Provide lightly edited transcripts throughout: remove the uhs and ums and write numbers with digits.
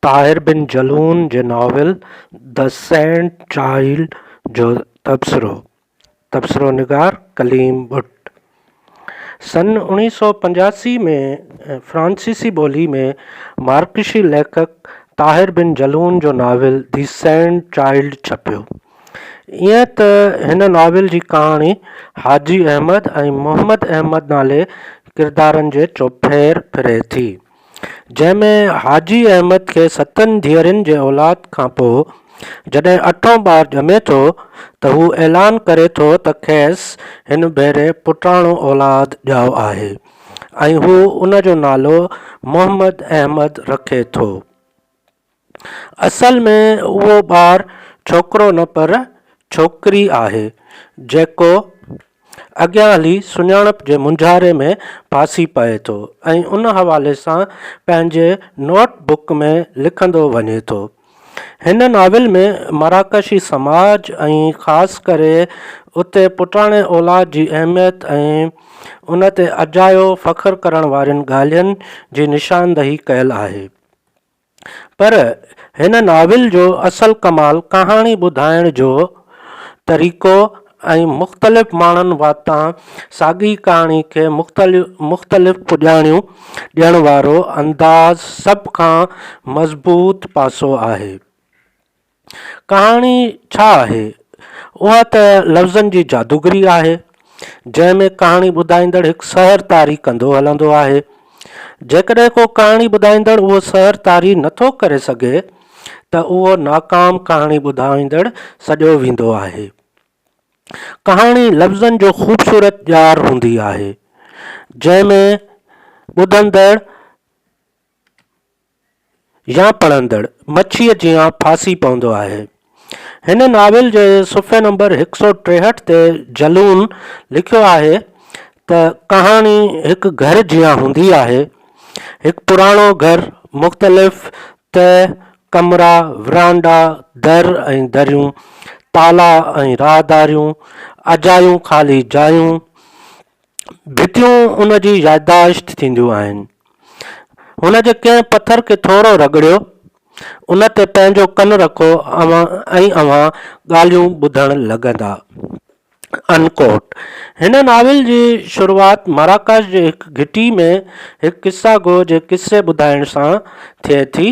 Tahir Ben Jelloun जे novel the sand child जो तबसरो निगार कलीम बुट। सन 1985 में फ्रांसीसी ॿोली में मार्कशी लेखक ताहिर बिन जलून जो नॉविल द सैंड चाइल्ड छपियो। ईअं त हिन नॉविल जी कहाणी हाजी अहमद ऐं मोहम्मद अहमद नाले किरदारनि जे चोफेर फिरे थी, जंहिंमें हाजी अहमद खे 7 धीअरुनि जे औलाद खां पोइ जॾहिं 8हों ॿार ॼमे थो त हू ऐलान करे थो त खेसि हिन भेरे पुटाणो औलाद ॼाओ आहे ऐं हू उन जो नालो मोहम्मद अहमद रखे थो। असल में उहो ॿारु छोकिरो न पर छोकिरी आहे, जेको अॻियां हली सुञाणप जे मुंझारे में फासी पए थो ऐं उन हवाले सां पंहिंजे नोटबुक में लिखंदो वञे थो। हिन नॉविल में मराकशी समाज ऐं ख़ासि करे उते पुटाणे औलाद जी अहमियत ऐं उन ते अजायो फ़ख्रु करण वारियुनि ॻाल्हियुनि जी निशानदही कयल आहे। पर हिन नॉविल जो असल कमाल कहाणी ॿुधाइण जो तरीक़ो ऐं मुख़्तलिफ़ माण्हुनि वातां साॻी कहाणी खे मुख़्तलिफ़ पुॼाणियूं ॾियण वारो अंदाज़ सभ खां मज़बूत पासो आहे। कहाणी छा आहे? उहा त लफ़्ज़नि जी जादूगरी आहे, जंहिंमें कहाणी ॿुधाईंदड़ हिकु सहरतारी कंदो हलंदो आहे। जेकॾहिं को कहाणी ॿुधाईंदड़ उहो सहरतारी नथो करे सघे त उहो नाकाम कहाणी ॿुधाईंदड़ सॼो वेंदो आहे। कहाणी लफ़्ज़नि जो ख़ूबसूरत ॼार हूंदी आहे, जंहिंमें ॿुधंदड़ या पढ़ंदड़ मच्छीअ जियां फासी पवंदो आहे। हिन नॉविल जे सुफ़े नंबर 163 ते जलून लिखियो आहे त कहाणी हिकु घर जियां हूंदी आहे। हिकु पुराणो घर, मुख़्तलिफ़ तह, कमरा, विरांडा, दर ऐं दरियूं, ताला ऐं राहदारियूं, अजायूं ख़ाली जायूं, भितियूं उन जी याददाश्त थींदियूं आहिनि। हुन जे कंहिं पथर खे थोरो रगड़ियो, उन ते पंहिंजो कनु रखो ऐं अव्हां ॻाल्हियूं ॿुधण लॻंदा। अनकोट। हिन नॉविल जी शुरूआत मराकश जे हिकु घिटी में हिकु किस्सा गो जे किस्से ॿुधाइण सां थिए थी,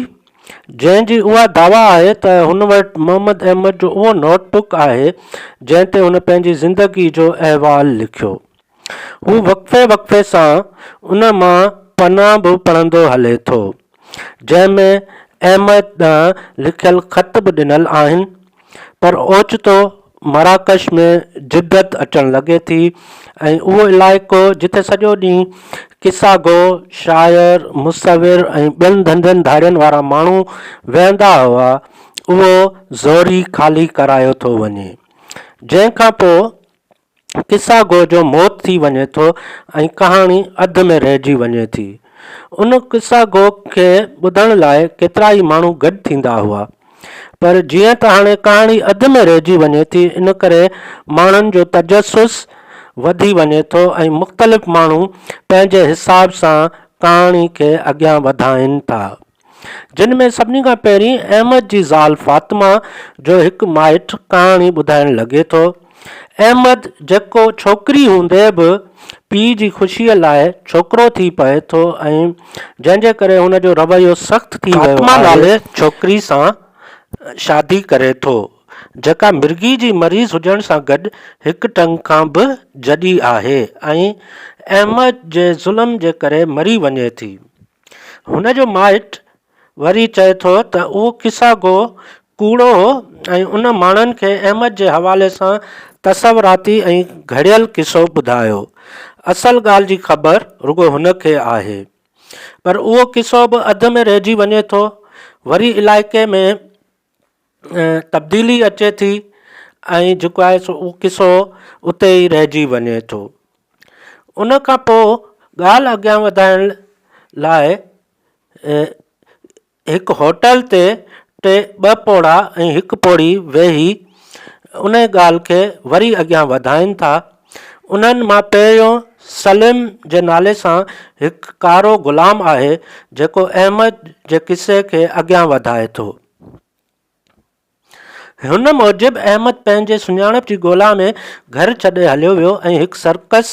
जंहिंजी उहा दावा आहे त हुन वटि मोहम्मद अहमद जो उहो नोटबुक आहे जंहिं ते हुन पंहिंजी ज़िंदगी जो अहवाल लिखियो। हू वक़्फ़े वक़्फ़े सां उन मां पना बि पढ़ंदो हले थो, जंहिंमें अहमद ॾांहुं लिखियल ख़त बि ॾिनल आहिनि। पर ओचितो मराकश में जिदत अचणु लॻे थी ऐं उहो इलाइक़ो जिथे सॼो ॾींहुं किस्सा गो, शाइर, मुसविर ऐं ॿियनि धंधनि धाड़ियुनि वारा माण्हू वेहंदा हुआ, उहो ज़ोरी ख़ाली करायो थो वञे, जंहिंखां पोइ किस्सा गो जो मौत थी वञे थो ऐं कहाणी अध में रहिजी वञे थी। उन किस्सा गो खे ॿुधण लाइ केतिरा ई माण्हू गॾु थींदा हुआ, पर जीअं त हाणे कहाणी अध में रहिजी वञे थी, इन करे माण्हुनि जो तजसुस वधी वञे थो ऐं मुख़्तलिफ़ माण्हू पंहिंजे हिसाब सां कहाणी खे अॻियां वधाइनि था। जिन में सभिनी खां पहिरीं अहमद जी ज़ाल फातिमा जो हिकु माइटु कहाणी ॿुधाइणु लॻे थो। अहमद जेको छोकिरी हूंदे बि पीउ जी ख़ुशीअ लाइ छोकिरो थी पए थो ऐं जंहिंजे करे हुन जो रवैयो सख़्तु थी वियो नाले छोकिरी सां शादी करे थो, जेका मिर्गी जी मरीज़ हुजण सां गॾु हिकु टंग खां बि जॾी आहे ऐं अहमद जे ज़ुल्म जे करे मरी वञे थी। हुन जो माइटु वरी चए थो त उहो किस्सा गो कूड़ो हो ऐं उन माण्हुनि खे अहमद जे हवाले सां तसवराती ऐं घड़ियल किस्सो ॿुधायो। असल ॻाल्हि जी ख़बर रुगो हुन खे आहे, पर उहो किस्सो बि अध में रहिजी वञे थो। वरी इलाइक़े में तब्दीली अचे थी ऐं जेको आहे सो उहो किस्सो उते ई रहिजी वञे थो। उन खां पोइ ॻाल्हि अॻियां वधाइण लाइ हिकु होटल ते 2 पोड़ा ऐं 1 पोड़ी वेही उन ॻाल्हि खे वरी अॻियां वधाइनि था। उन्हनि मां पहिरियों सलीम जे नाले सां हिकु कारो ग़ुलाम आहे जेको अहमद जे किसे खे अॻियां वधाए थो। हुन मूजिबि अहमद पंहिंजे सुञाणप जी ॻोल्हा में घर छॾे हलियो वियो ऐं हिकु सर्कस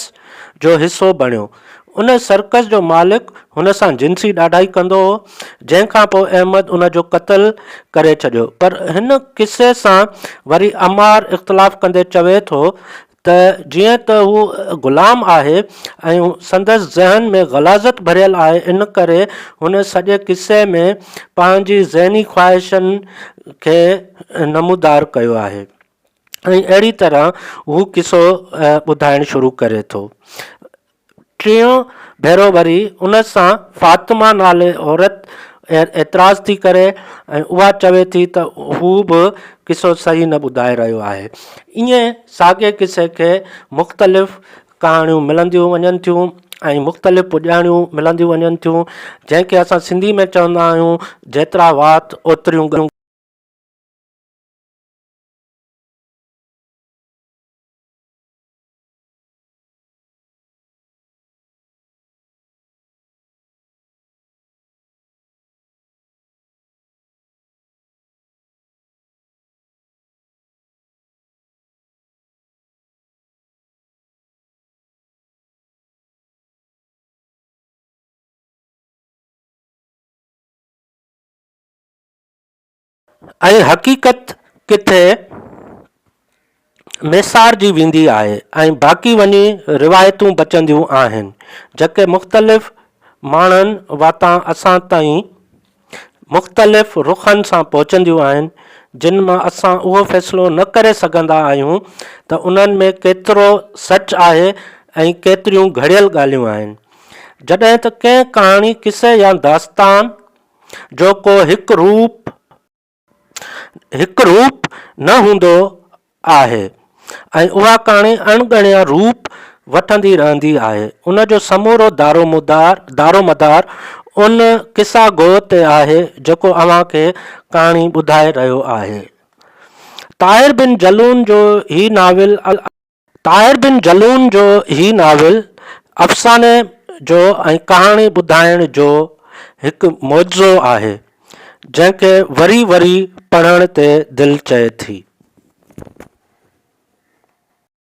जो हिसो बणियो। उन सर्कस जो मालिक हुन सां जिंसी ॾाढाई कंदो हो, जंहिंखां पोइ अहमद उन जो क़त्ल करे छॾियो। पर हिन किसे सां वरी अमार इख़्तिलाफ़ कंदे चवे थो त जीअं त हू ग़ुलाम आहे ऐं संदसि ज़हन में ग़लाज़त भरियल आहे, इन करे हुन सॼे किसे में पंहिंजी ज़हनी ख़्वाहिशनि खे नमूदार कयो आहे ऐं अहिड़ी तरह हू किसो ॿुधाइणु शुरू करे थो। टियों भेरो वरी उन सां फ़ातिमा नाले औरत एतिराज़ थी करे ऐं उहा चवे थी त हू बि किसो सही न ॿुधाए रहियो आहे। ईअं साॻिए किसे खे मुख़्तलिफ़ कहाणियूं मिलंदियूं वञनि थियूं ऐं मुख़्तलिफ़ पुॼाणियूं मिलंदियूं वञनि थियूं, जंहिंखे असां सिंधी में चवंदा आहियूं जेतिरा वात ओतिरियूं। ऐं हक़ीक़त किथे मिसार जी वेंदी आहे ऐं बाक़ी वञी रिवायतूं बचंदियूं आहिनि, जेके मुख़्तलिफ़ माण्हुनि वातां असां ताईं मुख़्तलिफ़ रुखनि सां पहुचंदियूं आहिनि, जिन मां असां उहो फ़ैसिलो न करे सघंदा आहियूं त उन्हनि में केतिरो सच आहे ऐं केतिरियूं घड़ियल ॻाल्हियूं आहिनि। जॾहिं त कंहिं कहाणी किसे या दास्तान जो को हिकु रूप न हूंदो आहे ऐं उहा कहाणी अणॻणिया रूप वठंदी रहंदी आहे, उन जो समूरो दारोमदार उन किसा गो ते आहे जेको अव्हां खे कहाणी ॿुधाए रहियो आहे। ताहिर बिन जलून जो ही नाविल अफ़साने जो ऐं कहाणी ॿुधाइण जो हिकु मौजो आहे, जंहिंखे वरी वरी पढ़ण ते दिलि चए थी।